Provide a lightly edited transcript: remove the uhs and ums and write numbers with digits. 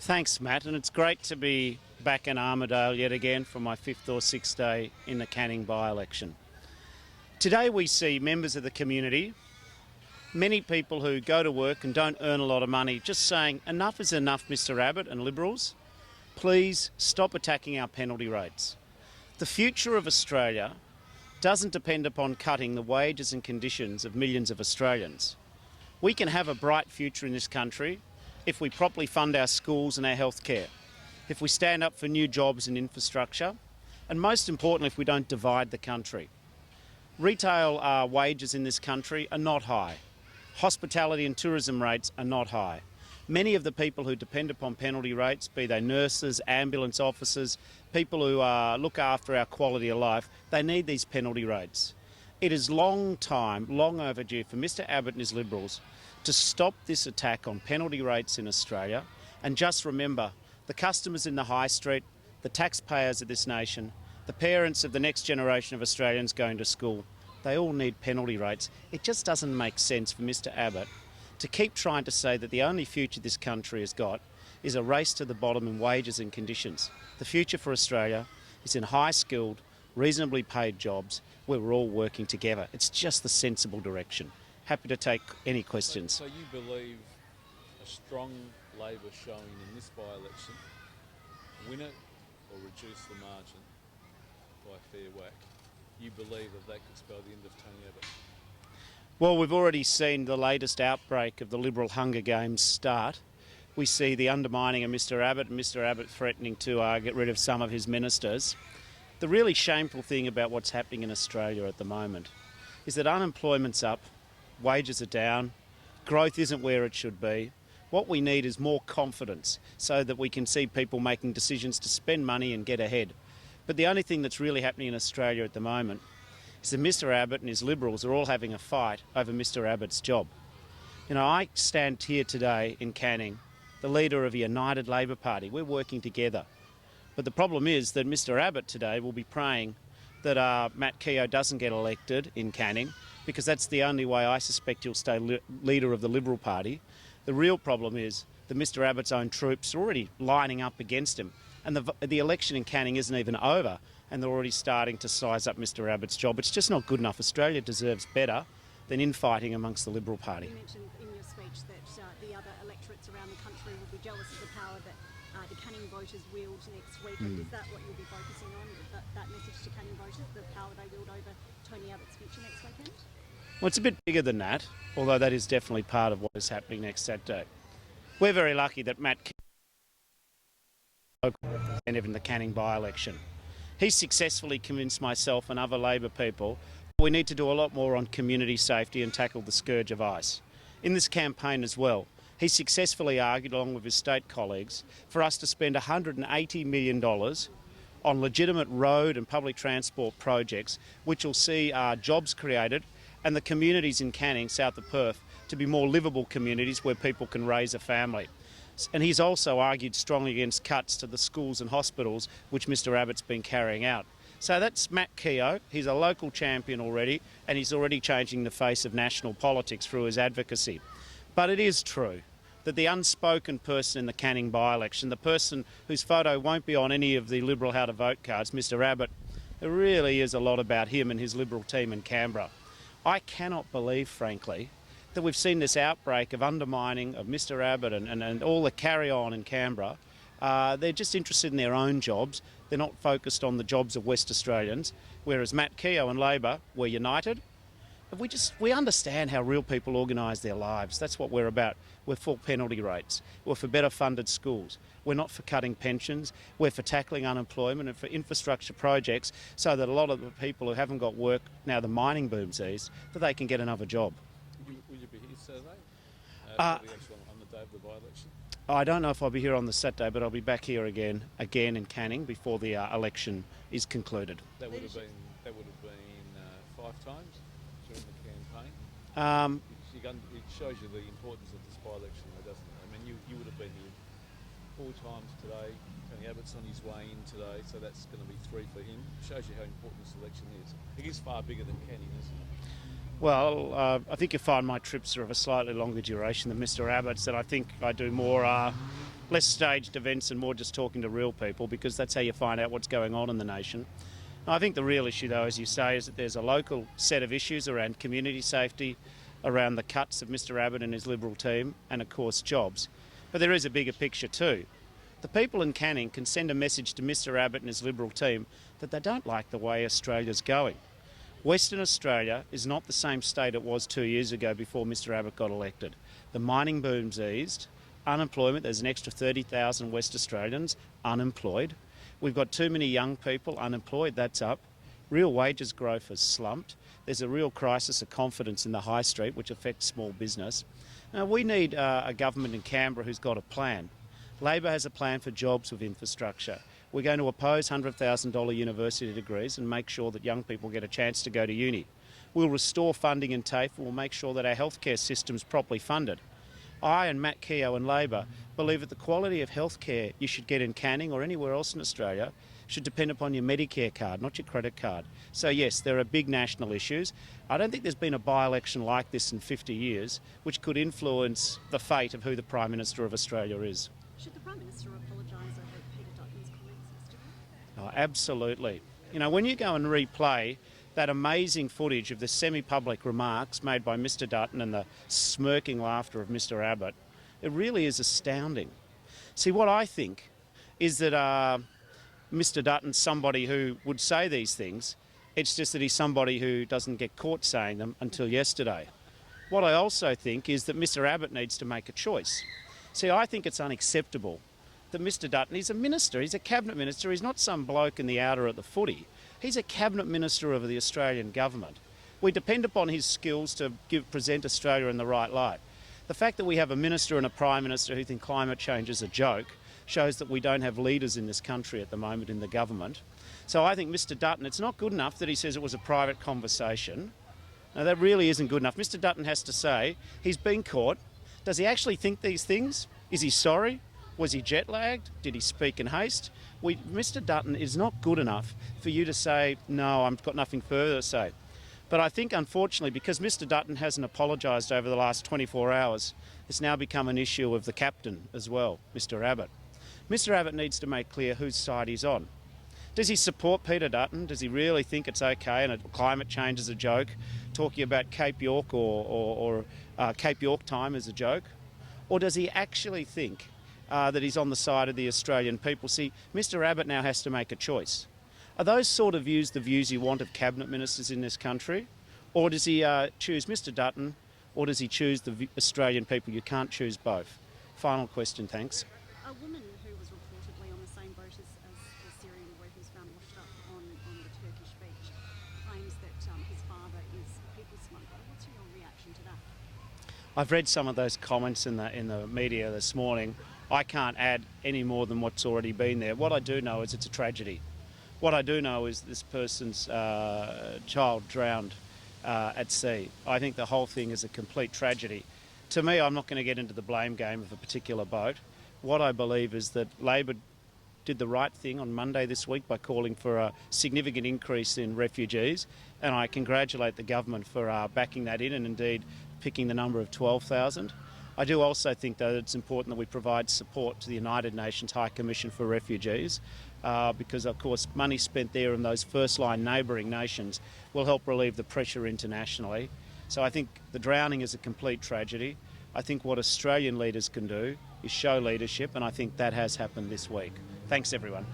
Thanks, Matt, and it's great to be back in Armidale yet again for my fifth or sixth day in the Canning by-election. Today we see members of the community, many people who go to work and don't earn a lot of money, just saying, enough is enough, Mr Abbott and Liberals. Please stop attacking our penalty rates. The future of Australia doesn't depend upon cutting the wages and conditions of millions of Australians. We can have a bright future in this country if we properly fund our schools and our healthcare, if we stand up for new jobs and infrastructure, and most importantly, if we don't divide the country. Retail wages in this country are not high. Hospitality and tourism rates are not high. Many of the people who depend upon penalty rates, be they nurses, ambulance officers, people who look after our quality of life, they need these penalty rates. It is long overdue for Mr Abbott and his Liberals to stop this attack on penalty rates in Australia, and just remember, the customers in the high street, the taxpayers of this nation, the parents of the next generation of Australians going to school, they all need penalty rates. It just doesn't make sense for Mr Abbott to keep trying to say that the only future this country has got is a race to the bottom in wages and conditions. The future for Australia is in high-skilled, reasonably paid jobs where we're all working together. It's just the sensible direction. Happy to take any questions. So you believe a strong Labor showing in this by-election, win it or reduce the margin by a fair whack, you believe that could spell the end of Tony Abbott? Well, we've already seen the latest outbreak of the Liberal Hunger Games start. We see the undermining of Mr Abbott and Mr Abbott threatening to get rid of some of his ministers. The really shameful thing about what's happening in Australia at the moment is that unemployment's up, wages are down, growth isn't where it should be. What we need is more confidence so that we can see people making decisions to spend money and get ahead. But the only thing that's really happening in Australia at the moment is that Mr Abbott and his Liberals are all having a fight over Mr Abbott's job. You know, I stand here today in Canning, the leader of a united Labor Party. We're working together. But the problem is that Mr Abbott today will be praying that Matt Keogh doesn't get elected in Canning, because that's the only way I suspect he'll stay leader of the Liberal Party. The real problem is that Mr Abbott's own troops are already lining up against him, and the election in Canning isn't even over, and they're already starting to size up Mr Abbott's job. It's just not good enough. Australia deserves better than infighting amongst the Liberal Party. You mentioned in your speech that the other electorates around the country will be jealous of the power that the Canning voters wield next week. Is that what you'll be focusing on, that message to Canning voters, the power they wield over Tony Abbott's future next weekend? Well, it's a bit bigger than that, although that is definitely part of what is happening next Saturday. We're very lucky that Matt Keogh in the Canning by-election. He's successfully convinced myself and other Labor people we need to do a lot more on community safety and tackle the scourge of ice. In this campaign as well, he successfully argued, along with his state colleagues, for us to spend $180 million on legitimate road and public transport projects, which will see jobs created and the communities in Canning, south of Perth, to be more livable communities where people can raise a family. And he's also argued strongly against cuts to the schools and hospitals, which Mr Abbott's been carrying out. So that's Matt Keogh. He's a local champion already, and he's already changing the face of national politics through his advocacy. But it is true that the unspoken person in the Canning by-election, the person whose photo won't be on any of the Liberal how to vote cards, Mr Abbott, there really is a lot about him and his Liberal team in Canberra. I cannot believe, frankly, that we've seen this outbreak of undermining of Mr Abbott and all the carry-on in Canberra. They're just interested in their own jobs. They're not focused on the jobs of West Australians, whereas Matt Keogh and Labor were united. We understand how real people organise their lives. That's what we're about. We're for penalty rates. We're for better funded schools. We're not for cutting pensions. We're for tackling unemployment and for infrastructure projects so that a lot of the people who haven't got work, now the mining boom sees, that they can get another job. Will you be here Saturday? On the day of the by-election? I don't know if I'll be here on the Saturday, but I'll be back here again in Canning before the election is concluded. That would have been 5 times during the campaign. It shows you the importance of this by-election, though, doesn't it? I mean, you would have been here 4 times today. Tony Abbott's on his way in today, so that's going to be 3 for him. It shows you how important this election is. It is far bigger than Canning, isn't it? Well, I think you'll find my trips are of a slightly longer duration than Mr Abbott's, and I think I do more less staged events and more just talking to real people, because that's how you find out what's going on in the nation. I think the real issue, though, as you say, is that there's a local set of issues around community safety, around the cuts of Mr Abbott and his Liberal team, and of course jobs. But there is a bigger picture too. The people in Canning can send a message to Mr Abbott and his Liberal team that they don't like the way Australia's going. Western Australia is not the same state it was 2 years ago before Mr Abbott got elected. The mining boom's eased. Unemployment, there's an extra 30,000 West Australians unemployed. We've got too many young people unemployed, that's up. Real wages growth has slumped. There's a real crisis of confidence in the high street, which affects small business. Now, we need a government in Canberra who's got a plan. Labor has a plan for jobs with infrastructure. We're going to oppose $100,000 university degrees and make sure that young people get a chance to go to uni. We'll restore funding in TAFE and we'll make sure that our healthcare system's properly funded. I and Matt Keogh and Labor believe that the quality of healthcare you should get in Canning or anywhere else in Australia should depend upon your Medicare card, not your credit card. So yes, there are big national issues. I don't think there's been a by-election like this in 50 years, which could influence the fate of who the Prime Minister of Australia is. Should the Prime Minister apologise over Peter Dutton's comments yesterday? Oh, absolutely. You know, when you go and replay that amazing footage of the semi-public remarks made by Mr Dutton and the smirking laughter of Mr Abbott, it really is astounding. See, what I think is that Mr Dutton's somebody who would say these things. It's just that he's somebody who doesn't get caught saying them until yesterday. What I also think is that Mr Abbott needs to make a choice. See, I think it's unacceptable that Mr Dutton, he's a minister, he's a cabinet minister, he's not some bloke in the outer at the footy. He's a cabinet minister of the Australian government. We depend upon his skills to present Australia in the right light. The fact that we have a minister and a prime minister who think climate change is a joke shows that we don't have leaders in this country at the moment in the government. So I think Mr Dutton, it's not good enough that he says it was a private conversation. No, that really isn't good enough. Mr Dutton has to say he's been caught. Does he actually think these things? Is he sorry? Was he jet lagged? Did he speak in haste? Mr Dutton is not good enough for you to say, no, I've got nothing further to say. But I think, unfortunately, because Mr Dutton hasn't apologised over the last 24 hours, it's now become an issue of the captain as well, Mr Abbott. Mr Abbott needs to make clear whose side he's on. Does he support Peter Dutton? Does he really think it's okay and climate change is a joke? Talking about Cape York or Cape York time is a joke? Or does he actually think that he's on the side of the Australian people? See, Mr Abbott now has to make a choice. Are those sort of views the views you want of cabinet ministers in this country? Or does he choose Mr Dutton, or does he choose the Australian people? You can't choose both. Final question, thanks. A woman who was reportedly on the same boat as the Syrian boy who was found washed up on the Turkish beach claims that his father is a people smuggler. What's your reaction to that? I've read some of those comments in the media this morning. I can't add any more than what's already been there. What I do know is it's a tragedy. What I do know is this person's child drowned at sea. I think the whole thing is a complete tragedy. To me, I'm not going to get into the blame game of a particular boat. What I believe is that Labor did the right thing on Monday this week by calling for a significant increase in refugees, and I congratulate the government for backing that in and indeed picking the number of 12,000. I do also think, though, that it's important that we provide support to the United Nations High Commission for Refugees because, of course, money spent there in those first-line neighbouring nations will help relieve the pressure internationally. So I think the drowning is a complete tragedy. I think what Australian leaders can do is show leadership, and I think that has happened this week. Thanks, everyone.